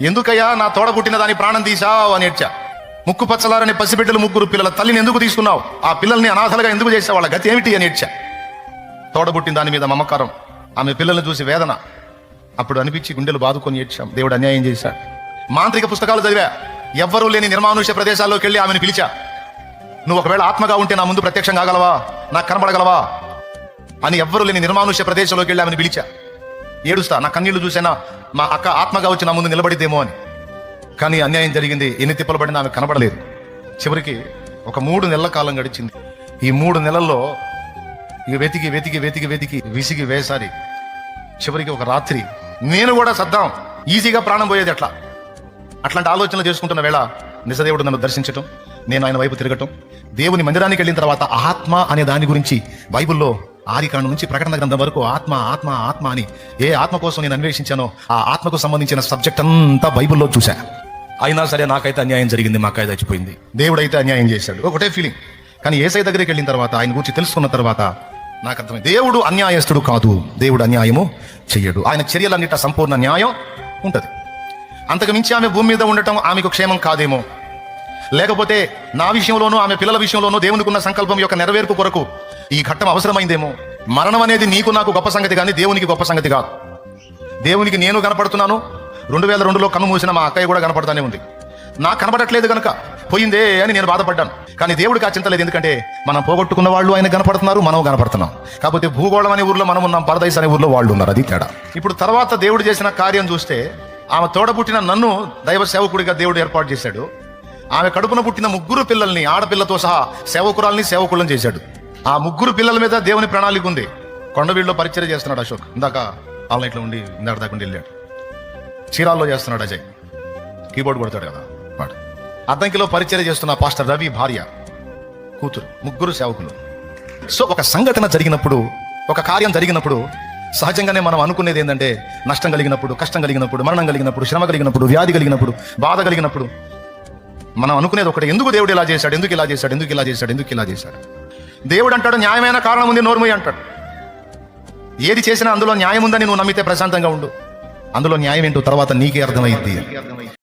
ఎందుకయ్యా నా తోడ పుట్టిన దాని ప్రాణం తీసావు అని ఏడ్చా. ముక్కు పచ్చలారని పసిబిడ్డలు 3 పిల్లల తల్లిని ఎందుకు తీసుకున్నావు? ఆ పిల్లల్ని అనాథలుగా ఎందుకు చేసావు? వాళ్ళ గతి ఏమిటి అని ఏడ్చా. తోడబుట్టిన దాని మీద మమకారం, ఆమె పిల్లల్ని చూసి వేదన. అప్పుడు అనిపించి గుండెలు బాదుకొని ఏడ్చాం. దేవుడు అన్యాయం చేశాడు. మాంత్రిక పుస్తకాలు చదివా, ఎవ్వరూ లేని నిర్మానుష్య ప్రదేశాల్లోకి వెళ్ళి ఆమెను పిలిచా. నువ్వు ఒకవేళ ఆత్మగా ఉంటే నా ముందు ప్రత్యక్షం కాగలవా, నాకు కనబడగలవా అని ఎవ్వరూ లేని నిర్మానుష్య ప్రదేశంలోకి వెళ్ళి ఆమెను పిలిచా. ఏడుస్తా, నా కన్నీళ్లు చూసేనా మా అక్క ఆత్మగా వచ్చి నా ముందు నిలబడిద్దేమో అని. కానీ అన్యాయం జరిగింది. ఎన్ని తిప్పలు పడినా ఆమె కనబడలేదు. చివరికి ఒక 3 నెలల కాలం గడిచింది. ఈ 3 నెలల్లో ఇక వెతికి వెతికి వెతికి వెతికి విసిగి వేసారి చివరికి ఒక రాత్రి నేను కూడా సద్దాం, ఈజీగా ప్రాణం పోయేది ఎట్లా, అట్లాంటి ఆలోచనలు చేసుకుంటున్న వేళ నిజదేవుడు నన్ను దర్శించటం, నేను ఆయన వైపు తిరగటం. దేవుని మందిరానికి వెళ్ళిన తర్వాత ఆత్మ అనే దాని గురించి బైబిల్లో ఆదికాండం నుంచి ప్రకటన గ్రంథం వరకు ఆత్మ ఆత్మ ఆత్మ అని ఏ ఆత్మ కోసం నేను అన్వేషించానో ఆ ఆత్మకు సంబంధించిన సబ్జెక్ట్ అంతా బైబిల్లో చూశా. అయినా సరే నాకైతే అన్యాయం జరిగింది, మా అక్క చచ్చిపోయింది, దేవుడైతే అన్యాయం చేశాడు, ఒకటే ఫీలింగ్. కానీ యేసయ్య దగ్గరికి వెళ్ళిన తర్వాత, ఆయన గురించి తెలుసుకున్న తర్వాత నాకు అర్థమైంది, దేవుడు అన్యాయస్తుడు కాదు, దేవుడు అన్యాయము చెయ్యడు. ఆయన చర్యలన్నిట సంపూర్ణ న్యాయం ఉంటుంది. అంతకు మించి ఆమె భూమి మీద ఉండటం ఆమెకు క్షేమం కాదేమో, లేకపోతే నా విషయంలోనూ ఆమె పిల్లల విషయంలోనూ దేవునికి ఉన్న సంకల్పం యొక్క నెరవేర్పు కొరకు ఈ ఘట్టం అవసరమైందేమో. మరణం అనేది నీకు నాకు గొప్ప సంగతి కానీ దేవునికి గొప్ప సంగతి కాదు. దేవునికి నేను కనపడుతున్నాను, 2002లో కన్ను మూసిన మా అక్కయ్య కూడా కనపడతానే ఉంది. నాకు కనపడట్లేదు కనుక పోయిందే అని నేను బాధపడ్డాను. కానీ దేవుడికి ఆ చింత లేదు, ఎందుకంటే మనం పోగొట్టుకున్న వాళ్ళు ఆయన కనపడుతున్నారు, మనం కనపడుతున్నాం. కాకపోతే భూగోళం అనే ఊర్లో మనం ఉన్నాం, పరదైస్ అనే ఊర్లో వాళ్ళు ఉన్నారు, అది తేడా. ఇప్పుడు తర్వాత దేవుడు చేసిన కార్యం చూస్తే, ఆమె తోడబుట్టిన నన్ను దైవ సేవకుడిగా దేవుడు ఏర్పాటు చేశాడు. ఆమె కడుపున పుట్టిన 3 పిల్లల్ని, ఆడపిల్లతో సహా సేవకురాల్ని సేవకులను చేశాడు. ఆ 3 పిల్లల మీద దేవుని ప్రణాళిక ఉంది. కొండవీడులో పరిచయం చేస్తున్నాడు అశోక్, ఇందాక ఆన్లైన్లో ఉండి ఇందాక దాకా వెళ్ళాడు. చీరాల్లో చేస్తున్నాడు అజయ్, కీబోర్డ్ కొడతాడు కదా వాడు. అద్దంకిలో పరిచయం చేస్తున్న పాస్టర్ రవి భార్య, కూతురు, 3 సేవకులు. సో ఒక సంఘటన జరిగినప్పుడు, ఒక కార్యం జరిగినప్పుడు సహజంగానే మనం అనుకునేది ఏంటంటే, నష్టం కలిగినప్పుడు, కష్టం కలిగినప్పుడు, మరణం కలిగినప్పుడు, శ్రమ కలిగినప్పుడు, వ్యాధి కలిగినప్పుడు, బాధ కలిగినప్పుడు మనం అనుకునేది ఒకటి, ఎందుకు దేవుడు ఇలా చేశాడు, ఎందుకు ఇలా చేశాడు, ఎందుకు ఇలా చేశాడు, ఎందుకు ఇలా చేశాడు. దేవుడు అంటాడు, న్యాయమైన కారణం ఉంది, నోర్మూయి అంటాడు. ఏది చేసినా అందులో న్యాయం ఉందని నువ్వు నమ్మితే ప్రశాంతంగా ఉండు. అందులో న్యాయం ఏంటో తర్వాత నీకే అర్థమైంది.